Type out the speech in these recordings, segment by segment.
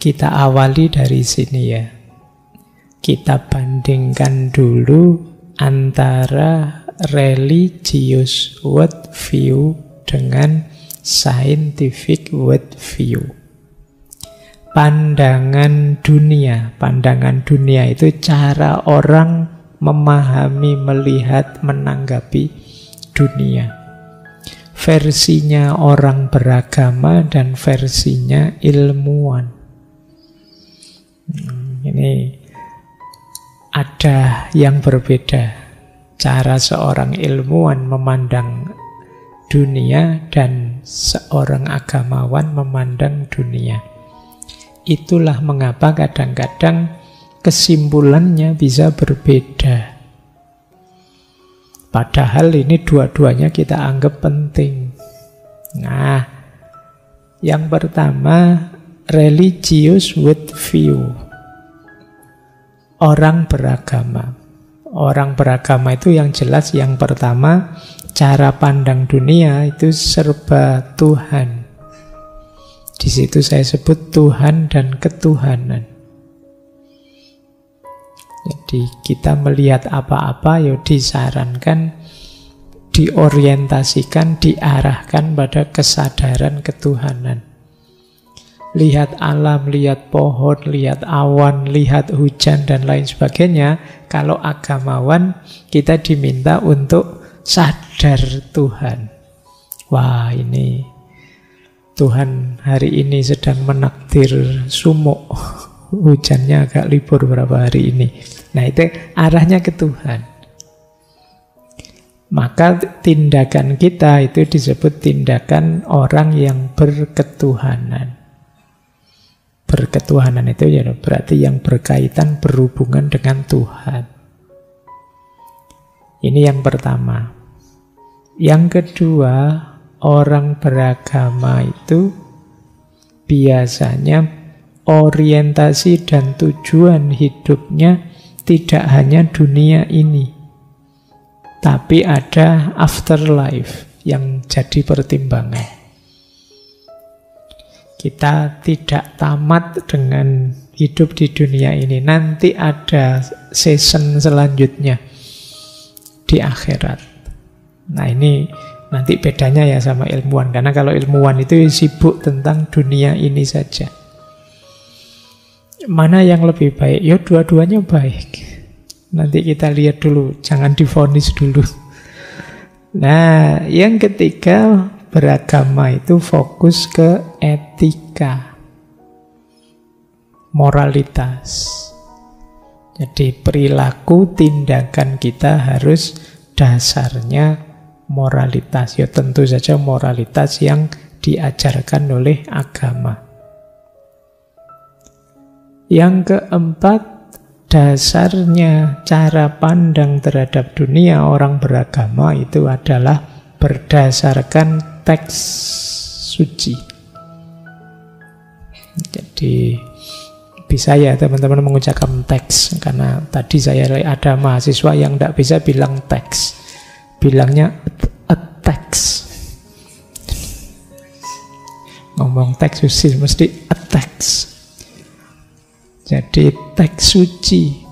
kita awali dari sini ya. Kita bandingkan dulu antara religious worldview dengan scientific worldview. Pandangan dunia itu cara orang memahami, melihat, menanggapi dunia. Versinya orang beragama dan versinya ilmuwan. Ini ada yang berbeda. Cara seorang ilmuwan memandang dunia dan seorang agamawan memandang dunia. Itulah mengapa kadang-kadang kesimpulannya bisa berbeda. Padahal ini dua-duanya kita anggap penting. Nah, yang pertama, religious worldview. Orang beragama. Orang beragama itu yang jelas yang pertama, cara pandang dunia itu serba Tuhan. Di situ saya sebut Tuhan dan ketuhanan. Jadi kita melihat apa-apa ya disarankan, diorientasikan, diarahkan pada kesadaran ketuhanan. Lihat alam, lihat pohon, lihat awan, lihat hujan, dan lain sebagainya. Kalau agamawan, kita diminta untuk sadar Tuhan. Wah, ini Tuhan hari ini sedang menakdir sumuk. Hujannya agak libur beberapa hari ini. Nah, itu arahnya ke Tuhan. Maka tindakan kita itu disebut tindakan orang yang berketuhanan. Berketuhanan itu ya berarti yang berkaitan, berhubungan dengan Tuhan. Ini yang pertama. Yang kedua, orang beragama itu biasanya orientasi dan tujuan hidupnya tidak hanya dunia ini, tapi ada afterlife yang jadi pertimbangan. Kita tidak tamat dengan hidup di dunia ini. Nanti ada season selanjutnya di akhirat. Nah, ini nanti bedanya ya sama ilmuwan. Karena kalau ilmuwan itu sibuk tentang dunia ini saja. Mana yang lebih baik? Ya dua-duanya baik. Nanti kita lihat dulu. Jangan divonis dulu. Nah, yang ketiga, beragama itu fokus ke etika, moralitas. Jadi perilaku tindakan kita harus dasarnya moralitas. Ya tentu saja moralitas yang diajarkan oleh agama. Yang keempat, dasarnya cara pandang terhadap dunia orang beragama itu adalah berdasarkan teks suci. Jadi bisa ya teman-teman mengucapkan teks, karena tadi saya ada mahasiswa yang tidak bisa bilang teks, bilangnya a text. Ngomong teks suci mesti a text. Jadi teks suci.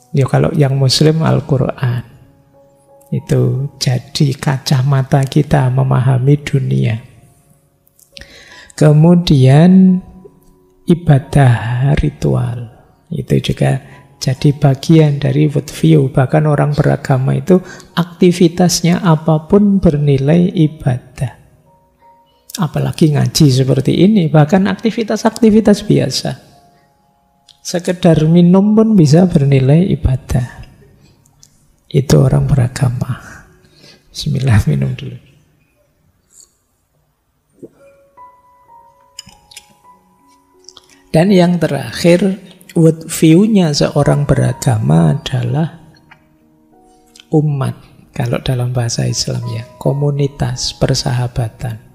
Ya kalau yang Muslim Al-Quran. Itu jadi kacamata kita memahami dunia. Kemudian ibadah ritual. Itu juga jadi bagian dari worldview. Bahkan orang beragama itu aktivitasnya apapun bernilai ibadah. Apalagi ngaji seperti ini. Bahkan aktivitas-aktivitas biasa. Sekedar minum pun bisa bernilai ibadah. Itu orang beragama. Bismillah, minum dulu. Dan yang terakhir, worldview-nya seorang beragama adalah umat. Kalau dalam bahasa Islam ya, komunitas, persahabatan.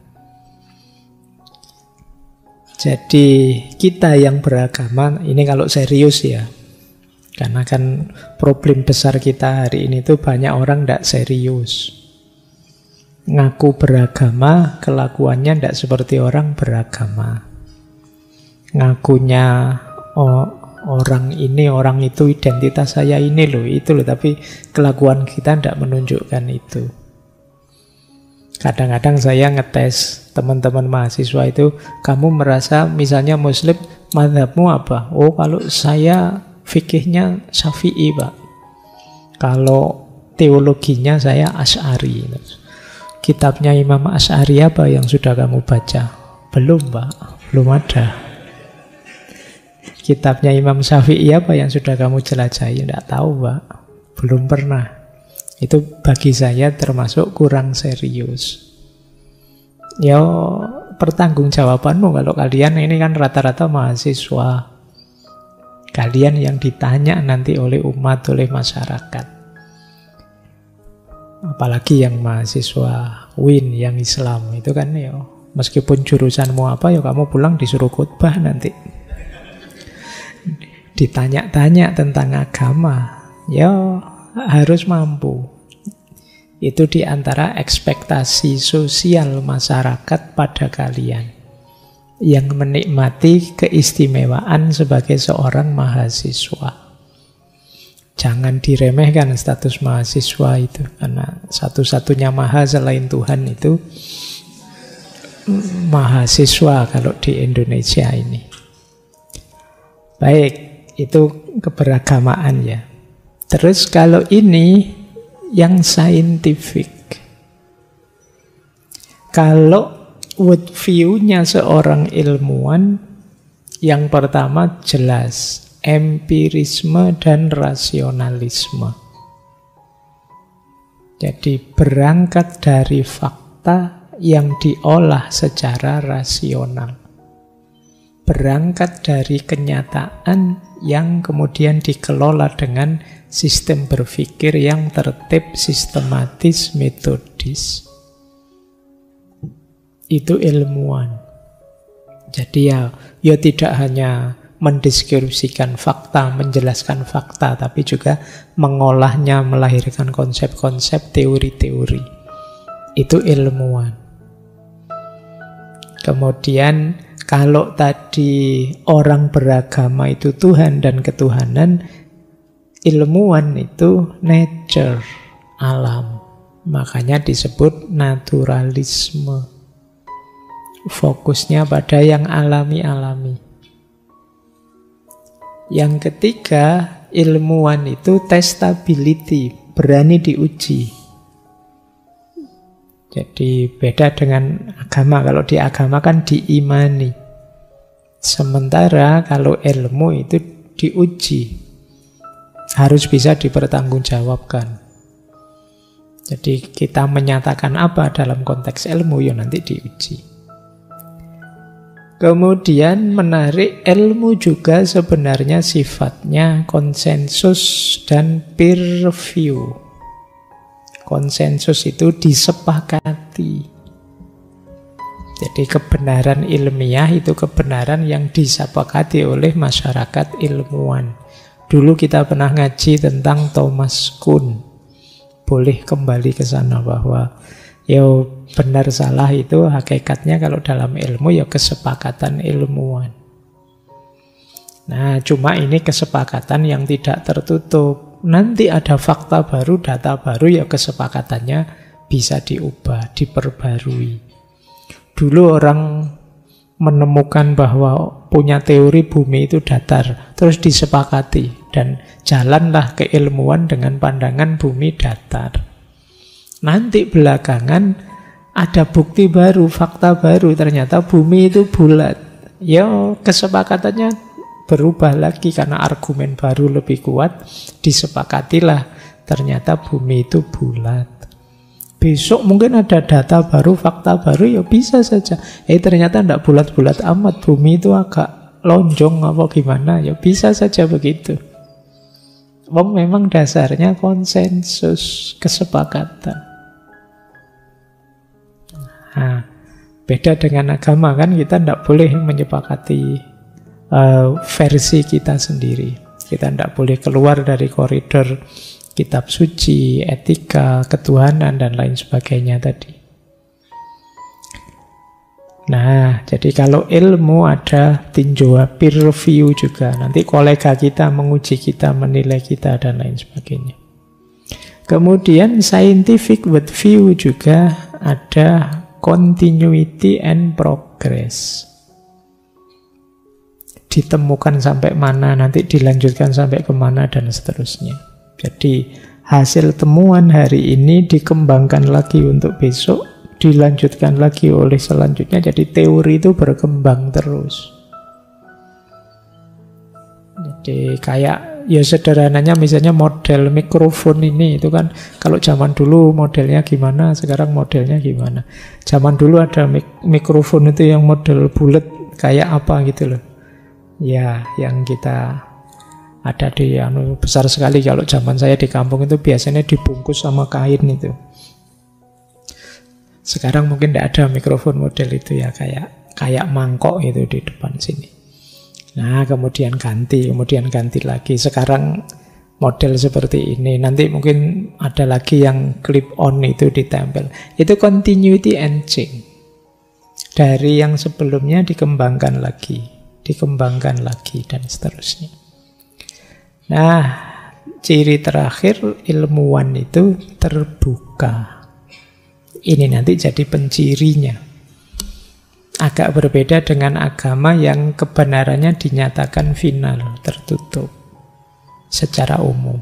Jadi kita yang beragama, ini kalau serius ya, karena kan problem besar kita hari ini tuh banyak orang tidak serius. Ngaku beragama, kelakuannya tidak seperti orang beragama. ngakunya orang ini, orang itu, identitas saya ini loh, itu loh, tapi kelakuan kita tidak menunjukkan itu. Kadang-kadang saya ngetes teman-teman mahasiswa itu, kamu merasa misalnya Muslim, mazhabmu apa? Oh, kalau saya fikihnya Syafi'i, Pak. Kalau teologinya saya Asy'ari. Kitabnya Imam Asy'ari apa yang sudah kamu baca? Belum, Pak. Belum ada. Kitabnya Imam Syafi'i apa yang sudah kamu jelajahi? Tidak tahu, Pak. Belum pernah. Itu bagi saya termasuk kurang serius. Ya, pertanggungjawabanmu kalau kalian ini kan rata-rata mahasiswa. Kalian yang ditanya nanti oleh umat, oleh masyarakat. Apalagi yang mahasiswa WIN, yang Islam. Itu kan ya, meskipun jurusanmu apa, ya kamu pulang disuruh khutbah nanti. Ditanya-tanya tentang agama. Ya, harus mampu. Itu diantara ekspektasi sosial masyarakat pada kalian yang menikmati keistimewaan sebagai seorang mahasiswa. Jangan diremehkan status mahasiswa itu, karena satu-satunya maha selain Tuhan itu mahasiswa kalau di Indonesia ini. Baik, itu keberagamaan ya. Terus kalau ini yang saintifik. Kalau worldview-nya seorang ilmuwan, yang pertama jelas, empirisme dan rasionalisme. Jadi berangkat dari fakta yang diolah secara rasional. Berangkat dari kenyataan yang kemudian dikelola dengan sistem berpikir yang tertib, sistematis, metodis. Itu ilmuwan. Jadi ya tidak hanya mendeskripsikan fakta, menjelaskan fakta, tapi juga mengolahnya, melahirkan konsep-konsep, teori-teori. Itu ilmuwan. Kemudian kalau tadi orang beragama itu Tuhan dan ketuhanan, ilmuwan itu nature, alam. Makanya disebut naturalisme. Fokusnya pada yang alami-alami. Yang ketiga, ilmuwan itu testability, berani diuji. Jadi beda dengan agama. Kalau di agama kan diimani. Sementara kalau ilmu itu diuji. Harus bisa dipertanggungjawabkan. Jadi kita menyatakan apa dalam konteks ilmu, ya nanti diuji. Kemudian menarik, ilmu juga sebenarnya sifatnya konsensus dan peer review. Konsensus itu disepakati. Jadi kebenaran ilmiah itu kebenaran yang disepakati oleh masyarakat ilmuwan. Dulu kita pernah ngaji tentang Thomas Kuhn. Boleh kembali ke sana bahwa ya benar salah itu hakikatnya kalau dalam ilmu ya kesepakatan ilmuwan. Nah, cuma ini kesepakatan yang tidak tertutup. Nanti ada fakta baru, data baru, ya kesepakatannya bisa diubah, diperbarui. Dulu orang menemukan bahwa punya teori bumi itu datar, terus disepakati, dan jalanlah keilmuan dengan pandangan bumi datar. Nanti belakangan ada bukti baru, fakta baru, ternyata bumi itu bulat. Ya kesepakatannya berubah lagi karena argumen baru lebih kuat, disepakatilah ternyata bumi itu bulat. Besok mungkin ada data baru, fakta baru, ya bisa saja. Ternyata tidak bulat-bulat amat, bumi itu agak lonjong apa gimana, ya bisa saja begitu. Memang dasarnya konsensus, kesepakatan. Nah, beda dengan agama kan, kita tidak boleh menyepakati versi kita sendiri. Kita tidak boleh keluar dari koridor kitab suci, etika, ketuhanan, dan lain sebagainya tadi. Nah, jadi kalau ilmu ada tinjau, peer review juga. Nanti kolega kita menguji kita, menilai kita, dan lain sebagainya. Kemudian scientific worldview juga ada continuity and progress. Ditemukan sampai mana, nanti dilanjutkan sampai kemana, dan seterusnya. Jadi hasil temuan hari ini dikembangkan lagi untuk besok, dilanjutkan lagi oleh selanjutnya. Jadi teori itu berkembang terus. Jadi kayak ya sederhananya misalnya model mikrofon ini itu kan kalau zaman dulu modelnya gimana, sekarang modelnya gimana. Zaman dulu ada mikrofon itu yang model bulat kayak apa gitu loh. Ya, yang kita ada di besar sekali. Kalau zaman saya di kampung itu biasanya dibungkus sama kain itu. Sekarang mungkin tidak ada mikrofon model itu ya, kayak mangkok itu di depan sini. Nah, kemudian ganti lagi. Sekarang model seperti ini. Nanti mungkin ada lagi yang clip on itu ditempel. Itu continuity and change. Dari yang sebelumnya dikembangkan lagi, dan seterusnya. Nah, ciri terakhir ilmuwan itu terbuka. Ini nanti jadi pencirinya. Agak berbeda dengan agama yang kebenarannya dinyatakan final, tertutup secara umum.